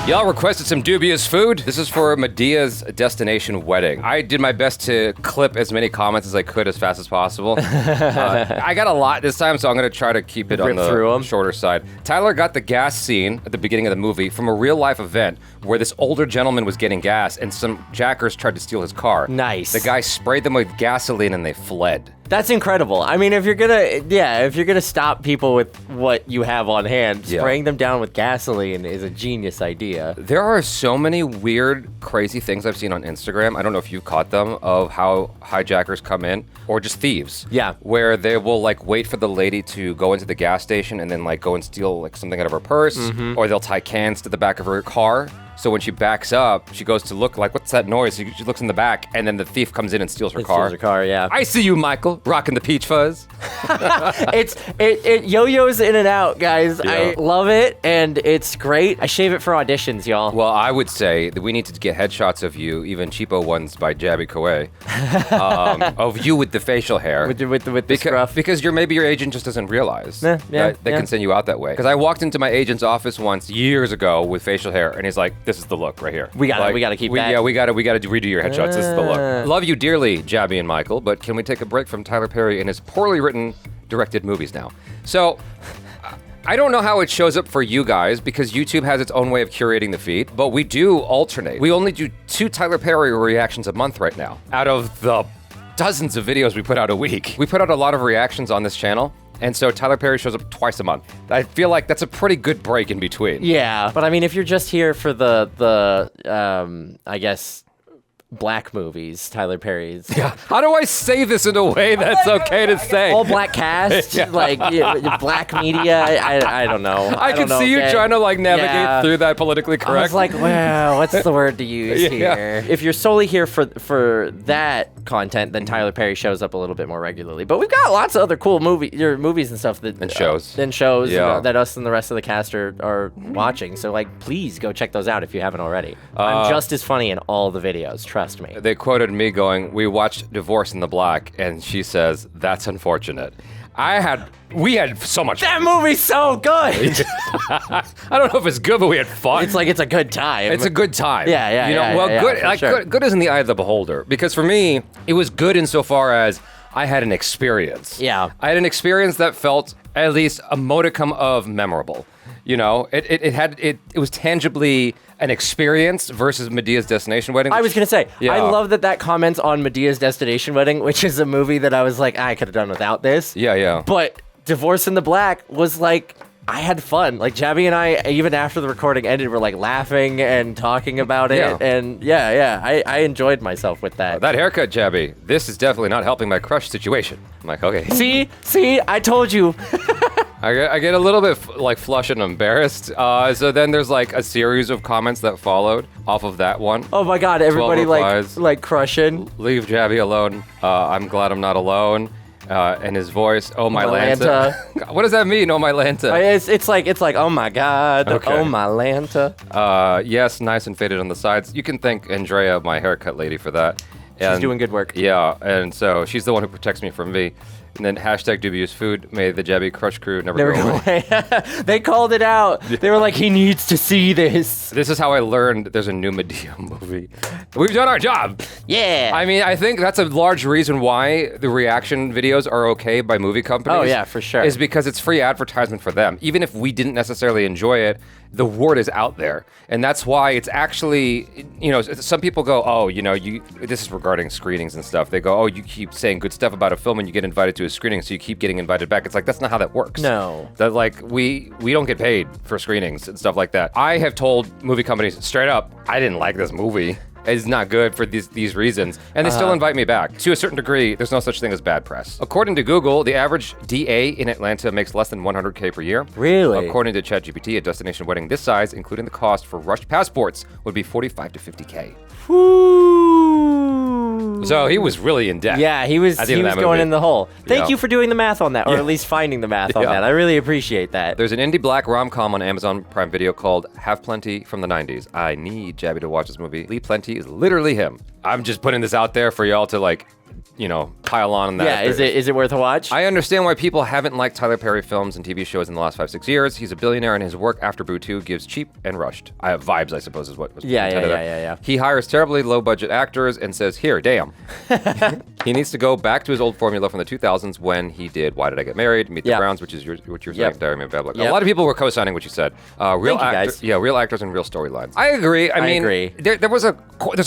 Y'all requested some dubious food. This is for Madea's destination wedding. I did my best to clip as many comments as I could as fast as possible. I got a lot this time, so I'm gonna try to keep it on the shorter side. Tyler got the gas scene at the beginning of the movie from a real life event where this older gentleman was getting gas and some jackers tried to steal his car. Nice. The guy sprayed them with gasoline and they fled. That's incredible. I mean, if you're gonna stop people with what you have on hand, spraying them down with gasoline is a genius idea. There are so many weird, crazy things I've seen on Instagram. I don't know if you've caught them, of how hijackers come in, or just thieves. Yeah. Where they will like wait for the lady to go into the gas station and then like go and steal like something out of her purse, or they'll tie cans to the back of her car. So when she backs up, she goes to look like, what's that noise? She looks in the back, and then the thief comes in and steals her car. Steals her car, yeah. I see you, Michael, rocking the peach fuzz. It yo-yos in and out, guys. Yeah. I love it, and it's great. I shave it for auditions, y'all. Well, I would say that we need to get headshots of you, even cheapo ones by Jaby Koay, of you with the facial hair. With the scruff. Because maybe your agent just doesn't realize that they can send you out that way. Because I walked into my agent's office once years ago with facial hair, and he's like, this is the look right here. We gotta keep that. Yeah, we gotta redo your headshots. This is the look. Love you dearly, Jaby and Michael, but can we take a break from Tyler Perry and his poorly written, directed movies now? So, I don't know how it shows up for you guys because YouTube has its own way of curating the feed, but we do alternate. We only do 2 Tyler Perry reactions a month right now, out of the dozens of videos we put out a week. We put out a lot of reactions on this channel, and so Tyler Perry shows up twice a month. I feel like that's a pretty good break in between. Yeah, but I mean, if you're just here for the I guess, black movies, Tyler Perry's. Yeah. How do I say this in a way that's okay to say? All black cast, like black media. I don't know. I can see you trying to like navigate through that politically correct. I was like, well, what's the word to use here? If you're solely here for that content, then Tyler Perry shows up a little bit more regularly. But we've got lots of other cool movies and stuff that shows that us and the rest of the cast are watching. So like, please go check those out if you haven't already. I'm just as funny in all the videos. Trust me. They quoted me going, we watched Divorce in the Black, and she says, that's unfortunate. We had so much fun. That movie's so good. I don't know if it's good, but we had fun. It's a good time. It's a good time. Yeah. Good. Good is in the eye of the beholder. Because for me, it was good insofar as I had an experience. Yeah. I had an experience that felt at least a modicum of memorable. You know, it was tangibly an experience versus Madea's Destination Wedding. I was gonna say, I love that comments on Madea's Destination Wedding, which is a movie that I was like, I could have done without this. Yeah. But Divorce in the Black was like, I had fun. Like Jaby and I, even after the recording ended, were like laughing and talking about it. Yeah. And I enjoyed myself with that. That haircut, Jaby, this is definitely not helping my crush situation. I'm like, okay. See, I told you. I get a little bit like flushed and embarrassed. So then there's like a series of comments that followed off of that one. Oh my God, everybody like crushing. Leave Jaby alone. I'm glad I'm not alone. And his voice, oh my Lanta. What does that mean, oh my Lanta? It's like, oh my God, okay. Oh my Lanta. Yes, nice and faded on the sides. You can thank Andrea, my haircut lady, for that. She's doing good work. Yeah, and so she's the one who protects me from me. And then hashtag Dubious Food, may the Jaby Crush crew never go away. They called it out. They were like, he needs to see this. This is how I learned there's a new Madea movie. We've done our job. Yeah. I mean, I think that's a large reason why the reaction videos are okay by movie companies. Oh yeah, for sure. Is because it's free advertisement for them. Even if we didn't necessarily enjoy it, the word is out there. And that's why it's actually, some people go, oh, this is regarding screenings and stuff. They go, oh, you keep saying good stuff about a film and you get invited to a screening, so you keep getting invited back. It's like, that's not how that works. No. That we don't get paid for screenings and stuff like that. I have told movie companies straight up, I didn't like this movie. It's not good for these reasons. And they still invite me back. To a certain degree, there's no such thing as bad press. According to Google, the average DA in Atlanta makes less than $100K per year. Really? According to ChatGPT, a destination wedding this size, including the cost for rushed passports, would be $45 to $50K. Woo. So he was really in debt. Yeah, he was going in the hole. Thank you for doing the math on that, or at least finding the math on that. I really appreciate that. There's an indie black rom-com on Amazon Prime Video called Have Plenty from the 90s. I need Jaby to watch this movie. Lee Plenty is literally him. I'm just putting this out there for y'all to pile on that. Yeah, is it worth a watch? I understand why people haven't liked Tyler Perry films and TV shows in the last 5-6 years. He's a billionaire, and his work after Boo 2 gives cheap and rushed. I have vibes, I suppose, is what was intended there. Yeah. He hires terribly low-budget actors and says, "Here, damn." He needs to go back to his old formula from the 2000s when he did Why Did I Get Married, Meet the Browns, which is what you're saying, Diary of a Bad Luck. A lot of people were co-signing what you said. Real actors and real storylines. I agree. I mean, agree. There's a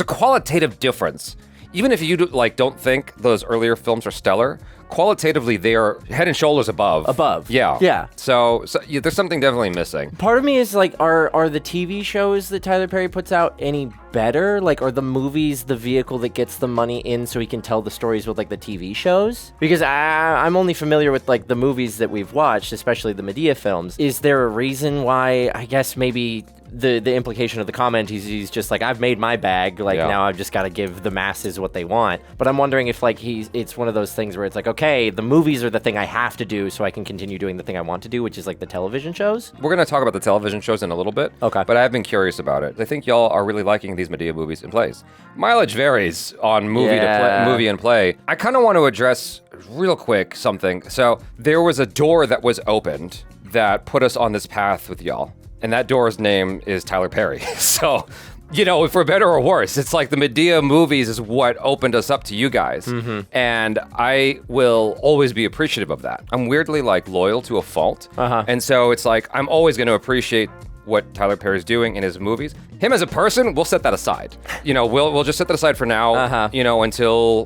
qualitative difference. Even if you don't think those earlier films are stellar, qualitatively they are head and shoulders above. Yeah. So there's something definitely missing. Part of me is like, are the TV shows that Tyler Perry puts out any better? Like, are the movies the vehicle that gets the money in so he can tell the stories with like the TV shows? Because I'm only familiar with like the movies that we've watched, especially the Madea films. Is there a reason why? I guess maybe the implication of the comment, he's just like, I've made my bag, like now I've just got to give the masses what they want. But I'm wondering if like it's one of those things where it's like, okay, the movies are the thing I have to do so I can continue doing the thing I want to do, which is like the television shows. We're going to talk about the television shows in a little bit. Okay. But I've been curious about it. I think y'all are really liking these Madea movies and plays. Mileage varies on movie and play. I kind of want to address real quick something. So there was a door that was opened that put us on this path with y'all. And that door's name is Tyler Perry. So, for better or worse, it's like the Madea movies is what opened us up to you guys. Mm-hmm. And I will always be appreciative of that. I'm weirdly like loyal to a fault. And so it's like, I'm always going to appreciate what Tyler Perry's doing in his movies. Him as a person, we'll set that aside. We'll just set that aside for now, until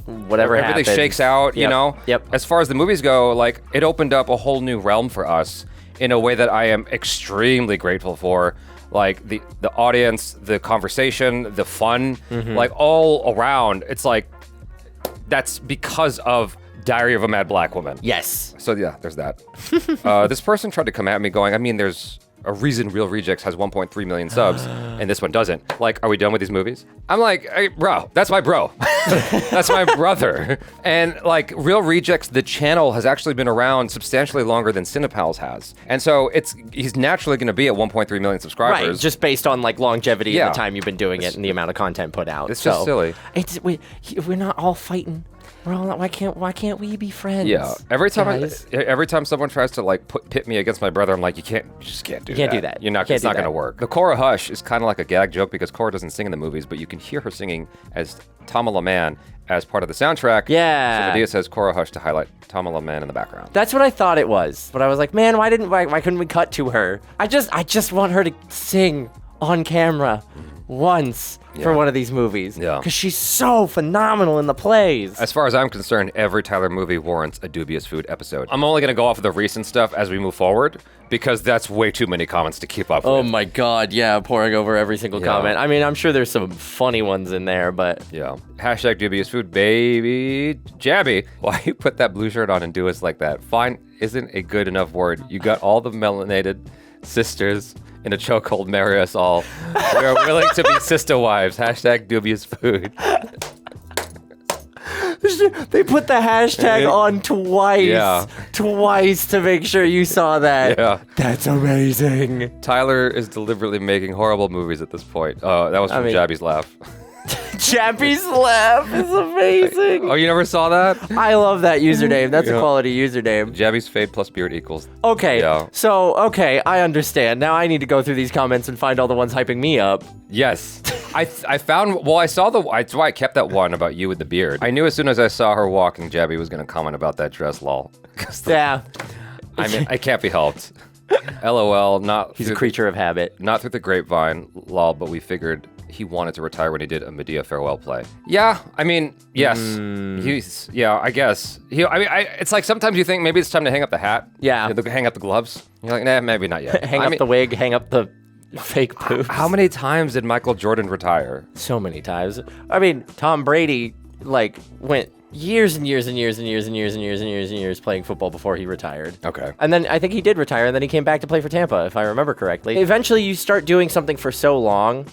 whatever everything happens. shakes out, Yep. As far as the movies go, like, it opened up a whole new realm for us in a way that I am extremely grateful for. Like the audience, the conversation, the fun, like all around. It's like, that's because of Diary of a Mad Black Woman. Yes. So yeah, there's that. This person tried to come at me going, I mean, there's a reason Real Rejects has 1.3 million subs and this one doesn't. Like, are we done with these movies? I'm like, hey, bro, that's my bro. That's my brother. And like, Real Rejects, the channel has actually been around substantially longer than CinePals has. And so he's naturally going to be at 1.3 million subscribers. Right, just based on like longevity and the time you've been doing it and the amount of content put out. It's just silly. We're not all fighting. We're all why can't we be friends? Yeah. Every time someone tries to like pit me against my brother, I'm like, you just can't do that. You can't do that. It's not going to work. The Cora Hush is kind of like a gag joke because Cora doesn't sing in the movies, but you can hear her singing as Tamala Man as part of the soundtrack. Yeah. So Madea says Cora Hush to highlight Tamala Man in the background. That's what I thought it was. But I was like, man, why couldn't we cut to her? I just want her to sing on camera once for one of these movies. Yeah. Because she's so phenomenal in the plays. As far as I'm concerned, every Tyler movie warrants a Dubious Food episode. I'm only going to go off of the recent stuff as we move forward because that's way too many comments to keep up with. Oh my God, yeah, pouring over every single comment. I mean, I'm sure there's some funny ones in there, but... Yeah. Hashtag Dubious Food, baby. Jaby, why you put that blue shirt on and do us like that? Fine isn't a good enough word. You got all the melanated sisters in a chokehold, marry us all. We are willing to be sister wives. Hashtag Dubious Food. They put the hashtag on twice. Yeah. Twice to make sure you saw that. Yeah. That's amazing. Tyler is deliberately making horrible movies at this point. That was from Jaby's laugh. Jaby's laugh is amazing. Oh, you never saw that? I love that username. That's a quality username. Jaby's fade plus beard equals. Okay. Yeah. So, I understand. Now I need to go through these comments and find all the ones hyping me up. Yes. I saw that's why I kept that one about you with the beard. I knew as soon as I saw her walking, Jaby was going to comment about that dress, lol. Yeah. I mean, I can't be helped. LOL, He's a creature of habit. Not through the grapevine, lol, but we figured he wanted to retire when he did a Madea farewell play. Yeah, I mean, yes. I guess. It's like sometimes you think maybe it's time to hang up the hat. Yeah. Hang up the gloves. You're like, nah, maybe not yet. Hang up the wig, hang up the fake boobs. How many times did Michael Jordan retire? So many times. I mean, Tom Brady, went years and years and years and years and years and years and years and years playing football before he retired. Okay. And then I think he did retire, and then he came back to play for Tampa, if I remember correctly. Eventually, you start doing something for so long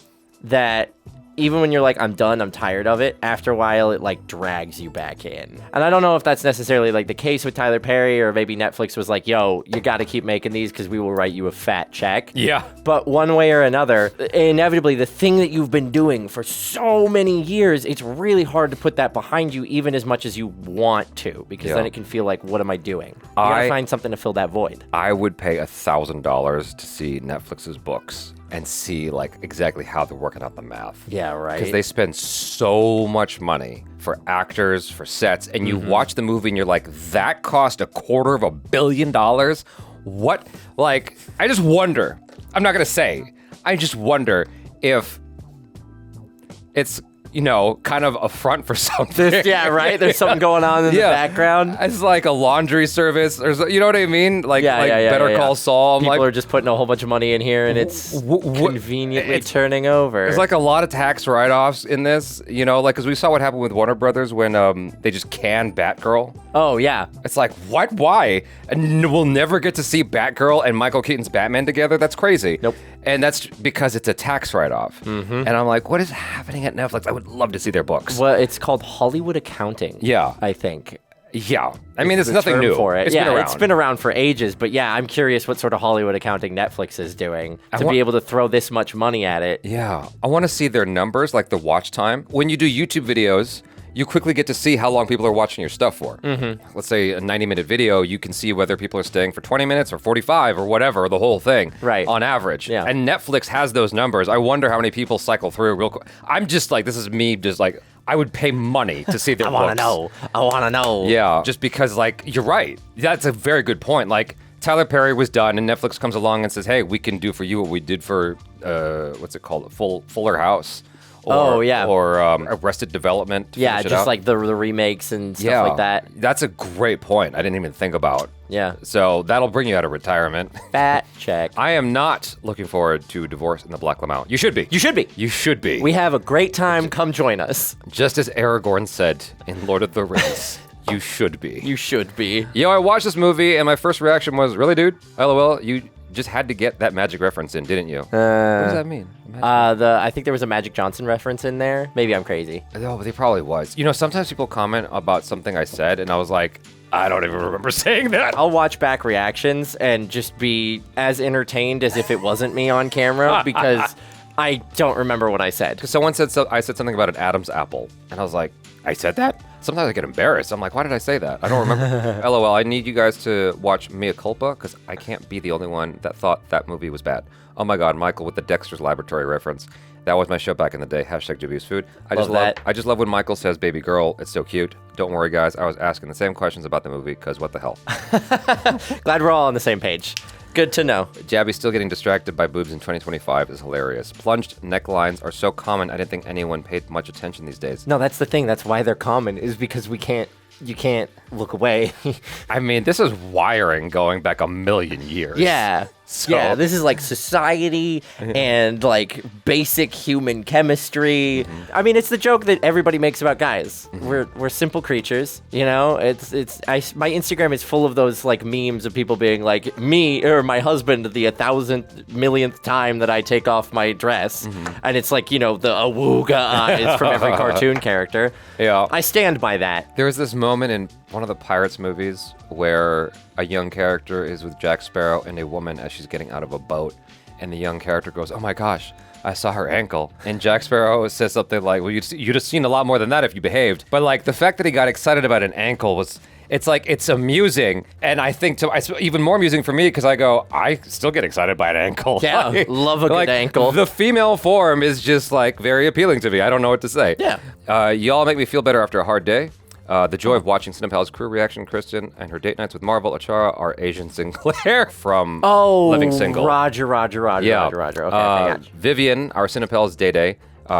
that even when you're like, I'm done, I'm tired of it, after a while, it like drags you back in. And I don't know if that's necessarily like the case with Tyler Perry, or maybe Netflix was like, yo, you got to keep making these because we will write you a fat check. Yeah. But one way or another, inevitably, the thing that you've been doing for so many years, it's really hard to put that behind you even as much as you want to, because then it can feel like, what am I doing? You gotta find something to fill that void. I would pay $1,000 to see Netflix's books and see like exactly how they're working out the math. Yeah, right. Because they spend so much money for actors, for sets, and you watch the movie and you're like, that cost $250 million? What? Like, I just wonder. I'm not gonna say. I just wonder if it's, you know, kind of a front for something. Yeah, right? There's something going on in the background. It's like a laundry service. Or, you know what I mean? Like, Better Call Saul. People are just putting a whole bunch of money in here, and it's conveniently turning over. There's like a lot of tax write-offs in this, you know, like, because we saw what happened with Warner Brothers when they just canned Batgirl. Oh, yeah. It's like, what? Why? And we'll never get to see Batgirl and Michael Keaton's Batman together? That's crazy. Nope. And that's because it's a tax write-off. And I'm like, what is happening at Netflix? I would love to see their books. Well, it's called Hollywood accounting. Yeah. I think. Yeah. I mean, it's the nothing term new. for it. It's been around. It's been around for ages, but yeah, I'm curious what sort of Hollywood accounting Netflix is doing to be able to throw this much money at it. Yeah. I want to see their numbers, like the watch time. When you do YouTube videos, you quickly get to see how long people are watching your stuff for. Let's say a 90-minute video, you can see whether people are staying for 20 minutes or 45 or whatever, the whole thing, on average. Yeah. And Netflix has those numbers. I wonder how many people cycle through real quick. I'm just like, this is me just like, I would pay money to see their I books. I want to know. Yeah, just because, like, you're right. That's a very good point. Like, Tyler Perry was done, and Netflix comes along and says, hey, we can do for you what we did for, what's it called? Fuller House. Or Arrested Development. Yeah, just like the remakes and stuff like that. That's a great point. I didn't even think about. Yeah. So that'll bring you out of retirement. Fat check. I am not looking forward to Divorce in the Black Lamont. You should be. You should be. You should be. We have a great time. Come join us. Just as Aragorn said in Lord of the Rings. You should be. You should be. Yo, I watched this movie and my first reaction was, really, dude? LOL, you just had to get that magic reference in, didn't you? What does that mean? I think there was a Magic Johnson reference in there. Maybe I'm crazy. Oh, there probably was. You know, sometimes people comment about something I said, and I was like, I don't even remember saying that. I'll watch back reactions and just be as entertained as if it wasn't me on camera because I don't remember what I said. Because someone said I said something about an Adam's apple, and I was like, I said that? Sometimes I get embarrassed. I'm like, why did I say that? I don't remember. LOL, I need you guys to watch Mea Culpa, because I can't be the only one that thought that movie was bad. Oh my God, Michael with the Dexter's Laboratory reference. That was my show back in the day. Hashtag Dubious Food. I just love when Michael says baby girl. It's so cute. Don't worry, guys. I was asking the same questions about the movie, because what the hell? Glad we're all on the same page. Good to know. Jaby still getting distracted by boobs in 2025 is hilarious. Plunged necklines are so common, I didn't think anyone paid much attention these days. No, that's the thing. That's why they're common, is because you can't look away. I mean, this is wiring going back a million years. Yeah. So. Yeah, this is like society and like basic human chemistry. I mean, it's the joke that everybody makes about guys. We're simple creatures, you know? My Instagram is full of those like memes of people being like, me or my husband the 1,000th millionth time that I take off my dress. And it's like, you know, the awooga eyes from every cartoon character. Yeah. I stand by that. There was this moment in one of the Pirates movies where a young character is with Jack Sparrow and a woman as she's getting out of a boat, and the young character goes, oh my gosh, I saw her ankle. And Jack Sparrow says something like, well, you'd have seen a lot more than that if you behaved. But like the fact that he got excited about an ankle it's amusing. And I think it's even more amusing for me because I go, I still get excited by an ankle. Yeah, like, love a good ankle. The female form is just like very appealing to me. I don't know what to say. Yeah. Y'all make me feel better after a hard day. The joy of watching CinePals crew reaction, Kristen, and her date nights with Marvel Achara are Asian Sinclair from Living Single. Roger. Yeah. Okay, Vivian, our CinePals Day.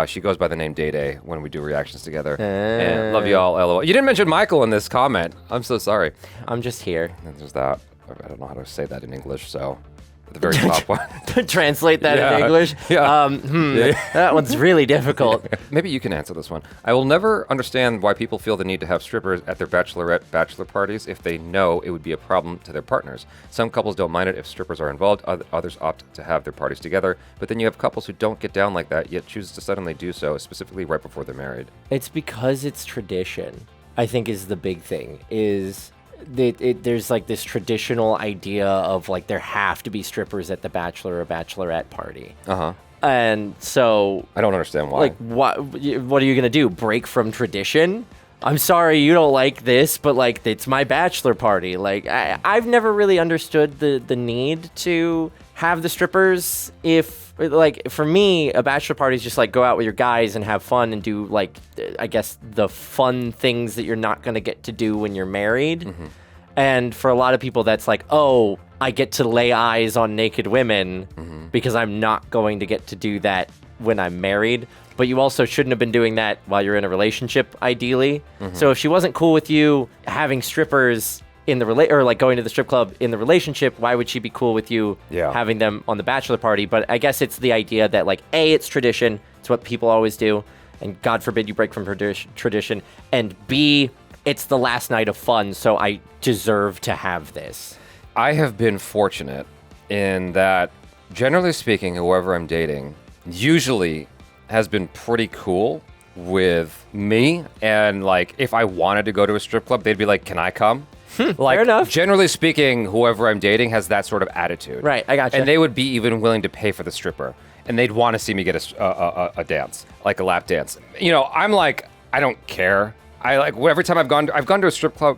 She goes by the name Day when we do reactions together. And love y'all, LOL. You didn't mention Michael in this comment. I'm so sorry. I'm just here. And there's that. I don't know how to say that in English, so The very top one. Translate that Yeah. in English. Yeah. That one's really difficult. Maybe you can answer this one. I will never understand why people feel the need to have strippers at their bachelor parties if they know it would be a problem to their partners. Some couples don't mind it if strippers are involved. Others opt to have their parties together. But then you have couples who don't get down like that, yet choose to suddenly do so, specifically right before they're married. It's because it's tradition, I think, is the big thing. There's like this traditional idea of like there have to be strippers at the bachelor or bachelorette party. Uh-huh. And so I don't understand why. like what are you going to do? Break from tradition? I'm sorry you don't like this, but like it's my bachelor party. Like I've never really understood the need to have the strippers. If like for me, a bachelor party is just like go out with your guys and have fun and do like I guess the fun things that you're not going to get to do when you're married. Mm-hmm. And for a lot of people, that's like, oh, I get to lay eyes on naked women because I'm not going to get to do that when I'm married. But you also shouldn't have been doing that while you're in a relationship, ideally. So if she wasn't cool with you having strippers in the or like going to the strip club in the relationship, why would she be cool with you having them on the bachelor party? But I guess it's the idea that like, A, it's tradition. It's what people always do. And God forbid you break from tradition. And B, it's the last night of fun, so I deserve to have this. I have been fortunate in that, generally speaking, whoever I'm dating usually has been pretty cool with me. And like, if I wanted to go to a strip club, they'd be like, can I come? Like, fair enough. Generally speaking, whoever I'm dating has that sort of attitude. Right, I gotcha. And they would be even willing to pay for the stripper. And they'd want to see me get a dance, like a lap dance. You know, I'm like, I don't care. I like every time I've gone to a strip club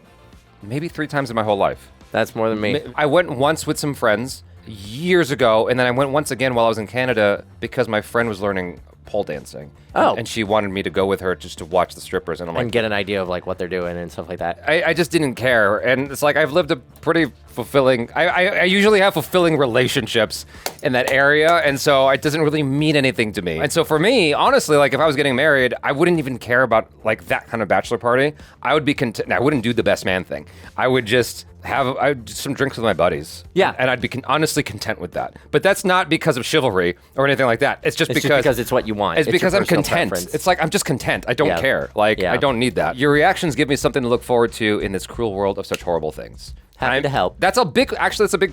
maybe 3 times in my whole life. That's more than me. I went once with some friends years ago, and then I went once again while I was in Canada because my friend was learning pole dancing. Oh. And she wanted me to go with her just to watch the strippers, and I'm like, And get an idea of like what they're doing and stuff like that. I just didn't care. And it's like I've lived a pretty fulfilling, I usually have fulfilling relationships in that area, and so it doesn't really mean anything to me. And so for me, honestly, like if I was getting married, I wouldn't even care about like that kind of bachelor party. I would be content. I wouldn't do the best man thing. I would just have some drinks with my buddies. Yeah. And I'd be honestly content with that. But that's not because of chivalry or anything like that. It's just because it's what you want. It's because your I'm personal content. preference. It's like I'm just content. I don't care. Like I don't need that. Your reactions give me something to look forward to in this cruel world of such horrible things. Happy to help. That's a big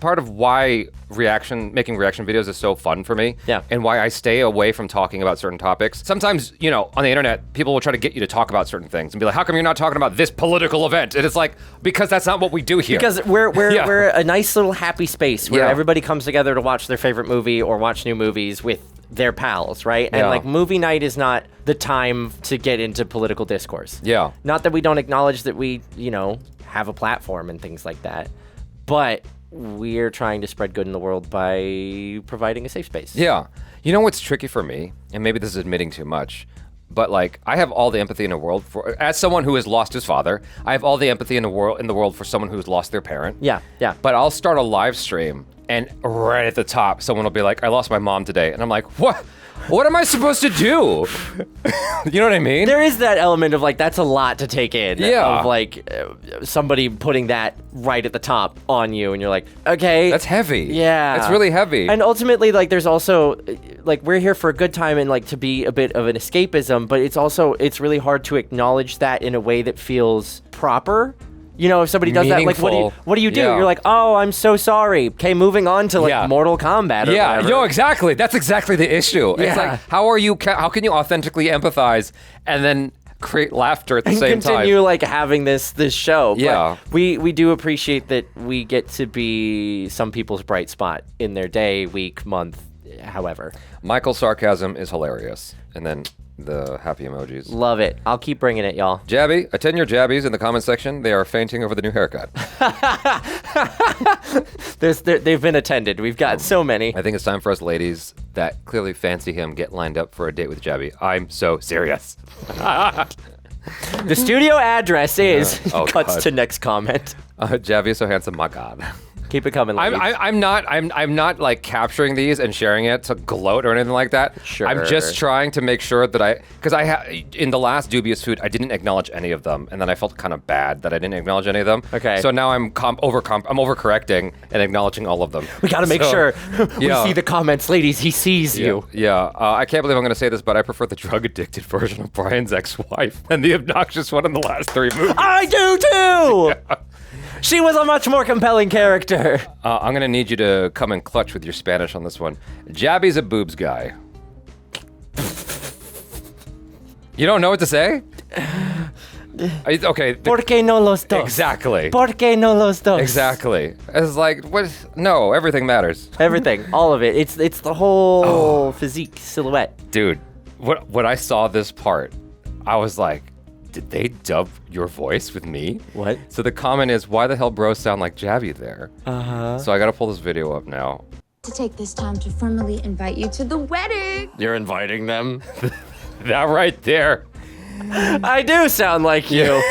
part of why making reaction videos is so fun for me. Yeah. And why I stay away from talking about certain topics. Sometimes, you know, on the internet, people will try to get you to talk about certain things and be like, how come you're not talking about this political event? And it's like, because that's not what we do here. Because we're a nice little happy space where everybody comes together to watch their favorite movie or watch new movies with their pals, right? And like movie night is not the time to get into political discourse. Yeah. Not that we don't acknowledge that we, you know, have a platform and things like that, but we're trying to spread good in the world by providing a safe space. Yeah. You know what's tricky for me, and maybe this is admitting too much, but like I have all the empathy in the world for, as someone who has lost his father, I have all the empathy in the world for someone who's lost their parent. Yeah. But I'll start a live stream, and right at the top, someone will be like, I lost my mom today. And I'm like, what? What am I supposed to do? You know what I mean? There is that element of like, that's a lot to take in. Yeah. Of like somebody putting that right at the top on you, and you're like, okay. That's heavy. Yeah. It's really heavy. And ultimately, like, there's also, like, we're here for a good time and, like, to be a bit of an escapism, but it's really hard to acknowledge that in a way that feels proper. You know, if somebody does that, like, what do you do? Yeah. You're like, oh, I'm so sorry. Okay, moving on to, like, Mortal Kombat or whatever. No, exactly. That's exactly the issue. Yeah. It's like, how can you authentically empathize and then create laughter at the same time? Continue, like, having this show. Yeah. But we do appreciate that we get to be some people's bright spot in their day, week, month, however. Michael's sarcasm is hilarious. And then the happy emojis. Love it. I'll keep bringing it, y'all. Jaby, attend your Jabbies in the comment section. They are fainting over the new haircut. They've been attended. We've got so many. I think it's time for us ladies that clearly fancy him get lined up for a date with Jaby. I'm so serious. The studio address is Oh, cuts God. to next comment. Jaby is so handsome, my God. Keep it coming, ladies. I'm not like capturing these and sharing it to gloat or anything like that. Sure. I'm just trying to make sure that because in the last Dubious Food, I didn't acknowledge any of them, and then I felt kind of bad that I didn't acknowledge any of them. Okay. So now I'm overcorrecting and acknowledging all of them. We gotta make sure we see the comments, ladies. He sees you. Yeah. I can't believe I'm gonna say this, but I prefer the drug-addicted version of Brian's ex-wife and the obnoxious one in the last 3 movies. I do too. Yeah. She was a much more compelling character. I'm gonna need you to come in clutch with your Spanish on this one. Jaby's a boobs guy. You don't know what to say? Okay. ¿Por qué no los dos? Exactly. ¿Por qué no los dos? Exactly. It's like, what? No, everything matters. Everything, all of it. It's the whole physique, silhouette. Dude, when I saw this part, I was like, did they dub your voice with me? What? So the comment is, why the hell bros sound like Jaby there? Uh-huh. So I gotta pull this video up now. To take this time to formally invite you to the wedding. You're inviting them? That right there. I do sound like you.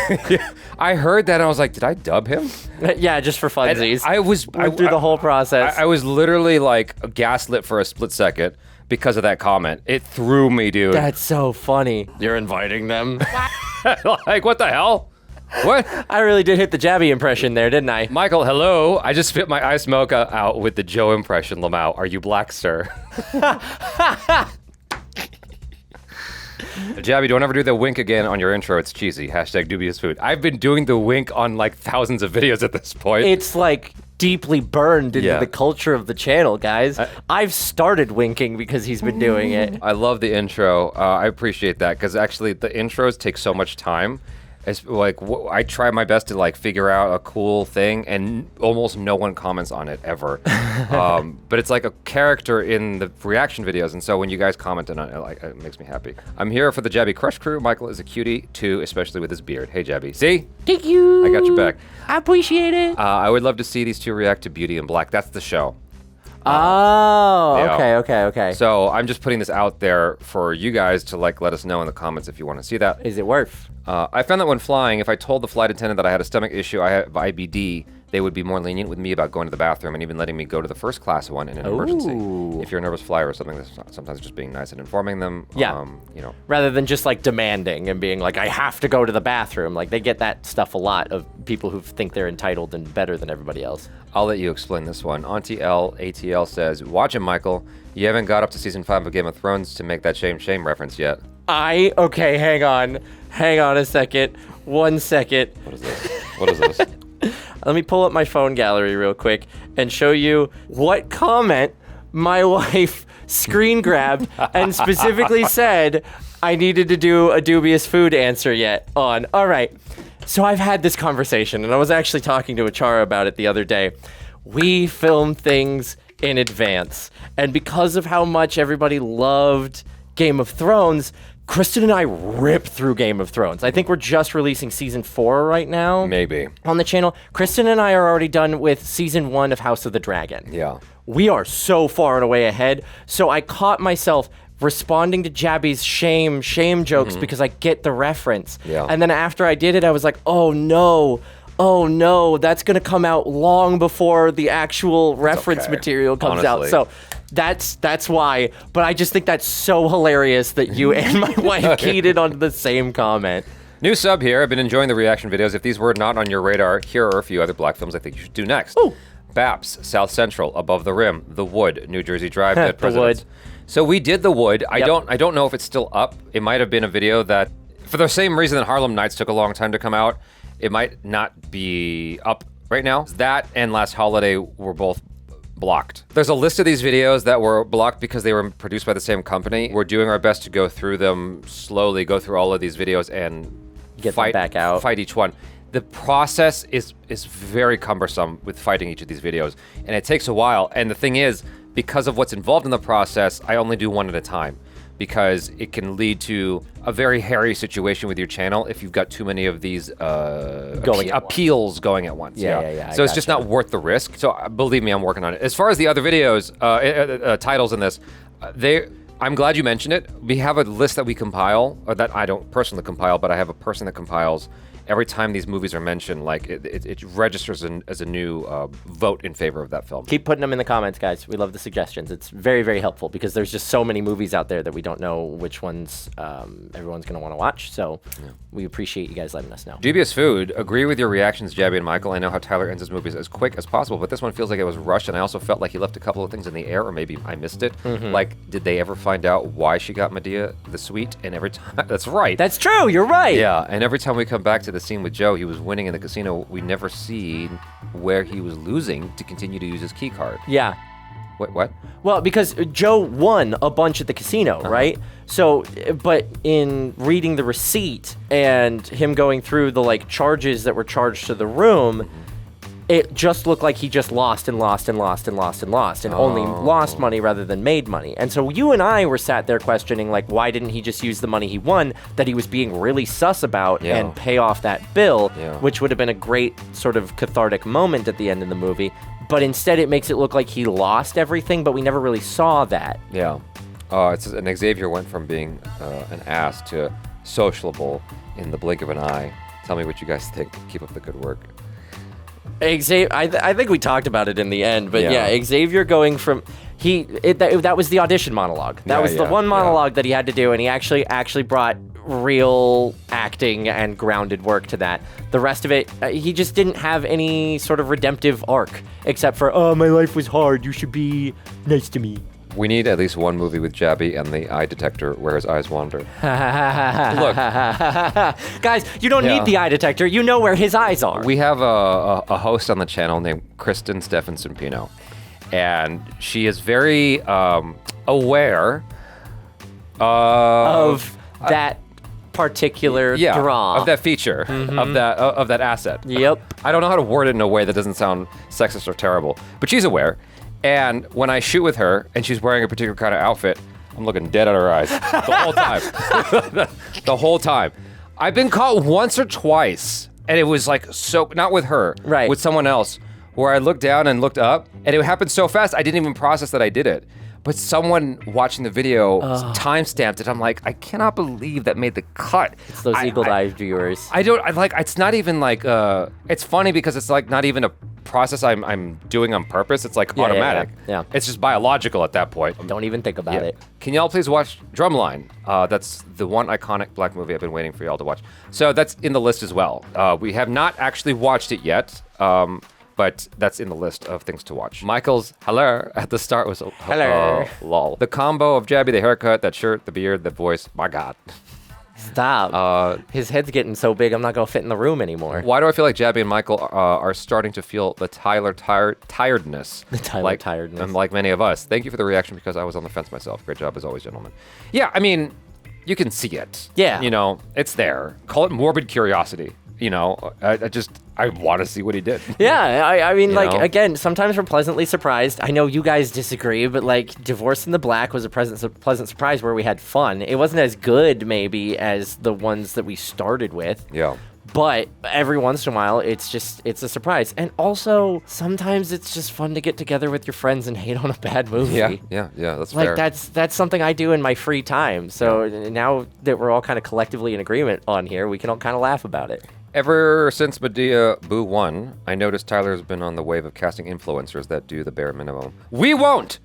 I heard that and I was like, did I dub him? Yeah, just for funsies. I went through the whole process. I was literally like gaslit for a split second because of that comment. It threw me, dude. That's so funny. You're inviting them? Like, what the hell? What? I really did hit the Jaby impression there, didn't I? Michael, hello. I just spit my iced mocha out with the Joe impression, Lamau. Are you black, sir? Jaby, don't ever do the wink again on your intro. It's cheesy. Hashtag dubious food. I've been doing the wink on like thousands of videos at this point. It's like deeply burned into the culture of the channel, guys. I've started winking because he's been doing it. I love the intro. I appreciate that because actually the intros take so much time. It's like I try my best to like figure out a cool thing, and almost no one comments on it ever. But it's like a character in the reaction videos, and so when you guys comment on it, like it makes me happy. I'm here for the Jaby Crush crew. Michael is a cutie too, especially with his beard. Hey Jaby, see? Thank you. I got your back. I appreciate it. I would love to see these two react to Beauty in Black. That's the show. Okay. So I'm just putting this out there for you guys to like let us know in the comments if you want to see that. Is it worth? I found that when flying, if I told the flight attendant that I had a stomach issue, I have IBD, they would be more lenient with me about going to the bathroom and even letting me go to the first class one in an emergency. If you're a nervous flyer or something, sometimes just being nice and informing them. Yeah. Rather than just like demanding and being like, I have to go to the bathroom. Like they get that stuff a lot of people who think they're entitled and better than everybody else. I'll let you explain this one. Auntie L ATL says, watch him, Michael. You haven't got up to season 5 of Game of Thrones to make that shame reference yet. Okay, hang on a second. 1 second. What is this? Let me pull up my phone gallery real quick and show you what comment my wife screen grabbed and specifically said I needed to do a dubious food answer yet on. All right. So I've had this conversation, and I was actually talking to Achara about it the other day. We film things in advance, and because of how much everybody loved Game of Thrones, Kristen and I ripped through Game of Thrones. I think we're just releasing season 4 right now. Maybe. On the channel. Kristen and I are already done with season 1 of House of the Dragon. Yeah. We are so far and away ahead. So I caught myself responding to Jaby's shame jokes because I get the reference. Yeah. And then after I did it, I was like, oh no, that's going to come out long before the actual reference material comes out. So that's why. But I just think that's so hilarious that you and my wife keyed it onto the same comment. New sub here. I've been enjoying the reaction videos. If these were not on your radar, here are a few other black films I think you should do next. Ooh. Baps, South Central, Above the Rim, The Wood, New Jersey Drive, Dead The Presidents. Wood. So we did The Wood. Yep. I don't know if it's still up. It might have been a video that, for the same reason that Harlem Nights took a long time to come out, it might not be up right now. That and Last Holiday were both blocked. There's a list of these videos that were blocked because they were produced by the same company. We're doing our best to go through them slowly, go through all of these videos and Get them back out. Fight each one. The process is very cumbersome with fighting each of these videos, and it takes a while. And the thing is, because of what's involved in the process, I only do one at a time, because it can lead to a very hairy situation with your channel if you've got too many of these appeals going at once. Yeah. So it's just not worth the risk. So believe me, I'm working on it. As far as the other videos, titles in this, I'm glad you mentioned it. We have a list that we compile, or that I don't personally compile, but I have a person that compiles. every time these movies are mentioned, like it registers as a new vote in favor of that film. Keep putting them in the comments, guys. We love the suggestions. It's very, very helpful because there's just so many movies out there that we don't know which ones everyone's going to want to watch. So we appreciate you guys letting us know. Dubious Food, agree with your reactions, Jaby and Michael. I know how Tyler ends his movies as quick as possible, but this one feels like it was rushed, and I also felt like he left a couple of things in the air, or maybe I missed it. Like, did they ever find out why she got Madea the sweet? And every time, that's right. That's true. You're right. Yeah, and every time we come back to the scene with Joe, he was winning in the casino. We never see where he was losing to continue to use his key card. Yeah. Wait, what? Well, because Joe won a bunch at the casino, right? So, but in reading the receipt and him going through the like charges that were charged to the room, it just looked like he just lost and lost and lost and lost and lost and only lost money rather than made money. And so you and I were sat there questioning, like, why didn't he just use the money he won that he was being really sus about and pay off that bill, which would have been a great sort of cathartic moment at the end of the movie. But instead it makes it look like he lost everything, but we never really saw that. Yeah. And Xavier went from being an ass to sociable in the blink of an eye. Tell me what you guys think. Keep up the good work. Xavier, I think we talked about it in the end, but yeah, Xavier going from that was the audition monologue. That was the one monologue that he had to do, and he actually brought real acting and grounded work to that. The rest of it, he just didn't have any sort of redemptive arc, except for, oh, my life was hard, you should be nice to me. We need at least one movie with Jaby and the eye detector where his eyes wander. Look. Guys, you don't need the eye detector. You know where his eyes are. We have a host on the channel named Kristen Stephenson Pino. And she is very aware of that particular draw. Of that feature, of that asset. Yep. I don't know how to word it in a way that doesn't sound sexist or terrible, but she's aware. And when I shoot with her and she's wearing a particular kind of outfit, I'm looking dead at her eyes the whole time. The whole time. I've been caught once or twice, and it was like so, not with her, right, with someone else, where I looked down and looked up, and it happened so fast I didn't even process that I did it. But someone watching the video time-stamped it. I'm like, I cannot believe that made the cut. It's those eagle-eyed viewers. It's not even like, it's funny because it's like not even a process I'm doing on purpose. It's like automatic. Yeah. It's just biological at that point. Don't even think about it. Can y'all please watch Drumline? That's the one iconic black movie I've been waiting for y'all to watch. So that's in the list as well. We have not actually watched it yet. But that's in the list of things to watch. Michael's hello at the start was hello. Lol. The combo of Jaby, the haircut, that shirt, the beard, the voice. My God. Stop. His head's getting so big, I'm not going to fit in the room anymore. Why do I feel like Jaby and Michael are starting to feel the Tyler tiredness? The Tyler tiredness. And like many of us. Thank you for the reaction because I was on the fence myself. Great job as always, gentlemen. Yeah, I mean, you can see it. Yeah. You know, it's there. Call it morbid curiosity. You know, I want to see what he did. Yeah, I mean, like, again, sometimes we're pleasantly surprised. I know you guys disagree, but, like, Divorce in the Black was a pleasant surprise where we had fun. It wasn't as good, maybe, as the ones that we started with. Yeah. But every once in a while, it's a surprise. And also, sometimes it's just fun to get together with your friends and hate on a bad movie. Yeah, that's like, fair. that's something I do in my free time. So now that we're all kind of collectively in agreement on here, we can all kind of laugh about it. Ever since Madea Boo won, I noticed Tyler has been on the wave of casting influencers that do the bare minimum. We won't!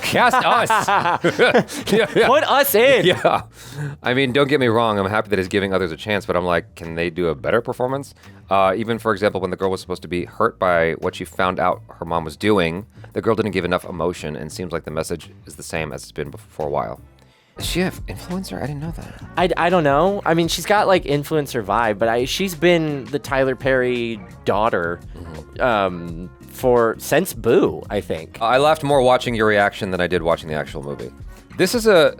Cast us! Put us in! Yeah. I mean, don't get me wrong, I'm happy that he's giving others a chance, but I'm like, can they do a better performance? Even, for example, when the girl was supposed to be hurt by what she found out her mom was doing, the girl didn't give enough emotion, and seems like the message is the same as it's been for a while. Is she an influencer? I didn't know that. I don't know. I mean, she's got like influencer vibe, but she's been the Tyler Perry daughter since Boo, I think. I laughed more watching your reaction than I did watching the actual movie. This is oh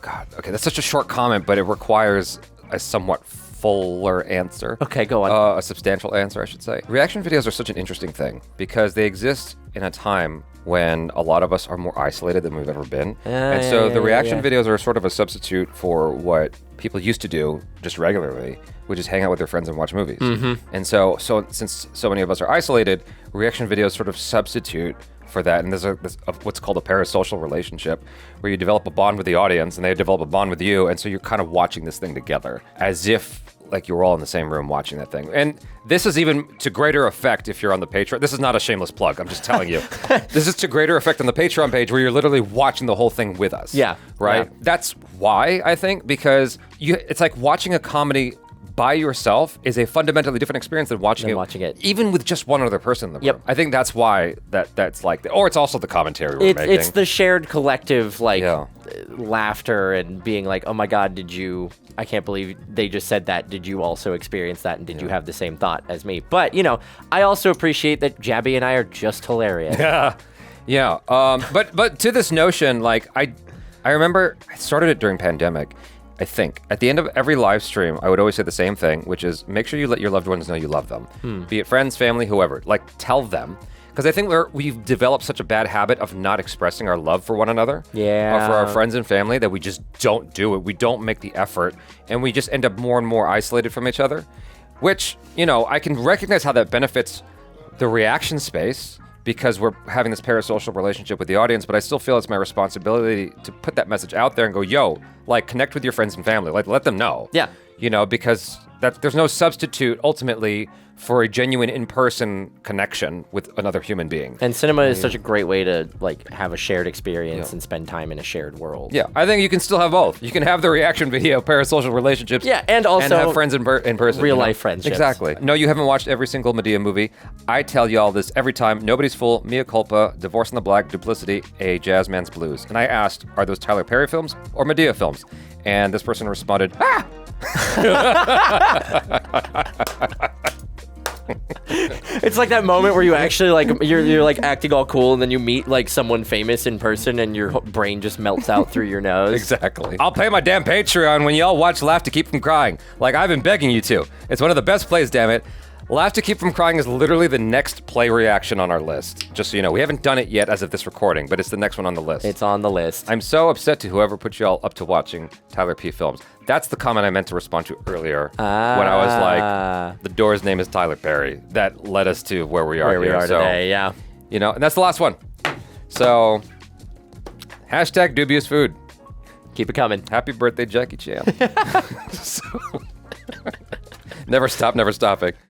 God, okay, that's such a short comment, but it requires a somewhat fuller answer. Okay, go on. A substantial answer, I should say. Reaction videos are such an interesting thing because they exist in a time when a lot of us are more isolated than we've ever been. The reaction videos are sort of a substitute for what people used to do just regularly, which is hang out with their friends and watch movies. And so since so many of us are isolated, reaction videos sort of substitute for that. And there's what's called a parasocial relationship where you develop a bond with the audience and they develop a bond with you. And so you're kind of watching this thing together as if like you were all in the same room watching that thing. And this is even to greater effect if you're on the Patreon. This is not a shameless plug. I'm just telling you. This is to greater effect on the Patreon page where you're literally watching the whole thing with us. Yeah. Right? Yeah. That's why, I think, because it's like watching a comedy by yourself is a fundamentally different experience than watching it, even with just one other person in the room. Yep. I think that's why that's like, or it's also the commentary we're making. It's the shared collective, like, laughter and being like, oh my God, I can't believe they just said that. Did you also experience that? And did you have the same thought as me? But, I also appreciate that Jaby and I are just hilarious. Yeah. But to this notion, like, I remember I started it during pandemic. I think at the end of every live stream, I would always say the same thing, which is make sure you let your loved ones know you love them. Be it friends, family, whoever. Like, tell them. Because I think we've developed such a bad habit of not expressing our love for one another. Yeah. For our friends and family, that we just don't do it. We don't make the effort. And we just end up more and more isolated from each other. Which, I can recognize how that benefits the reaction space, because we're having this parasocial relationship with the audience, but I still feel it's my responsibility to put that message out there and go, yo, like, connect with your friends and family. Like, let them know. Yeah. Because there's no substitute, ultimately, for a genuine in-person connection with another human being. And cinema is such a great way to, like, have a shared experience and spend time in a shared world. Yeah, I think you can still have both. You can have the reaction video, parasocial relationships. Yeah, and also have friends in person. Real-life friendships. Exactly. No, you haven't watched every single Madea movie. I tell y'all this every time. Nobody's Fool, Mea Culpa, Divorce in the Black, Duplicity, A Jazz Man's Blues. And I asked, are those Tyler Perry films or Madea films? And this person responded, ah! It's like that moment where you actually, like, you're like acting all cool, and then you meet, like, someone famous in person and your brain just melts out through your nose. Exactly. I'll pay my damn Patreon when y'all watch Laugh to Keep From Crying. Like, I've been begging you to. It's one of the best plays, damn it. Laugh to Keep From Crying is literally the next play reaction on our list. Just so you know, we haven't done it yet as of this recording, but it's the next one on the list. It's on the list. I'm so upset to whoever put y'all up to watching Tyler P. films. That's the comment I meant to respond to earlier when I was like, the Doors' name is Tyler Perry. That led us to where we are here. Today, yeah. And that's the last one. So, hashtag Dubious Food. Keep it coming. Happy birthday, Jackie Chan. Never stop, never stopping.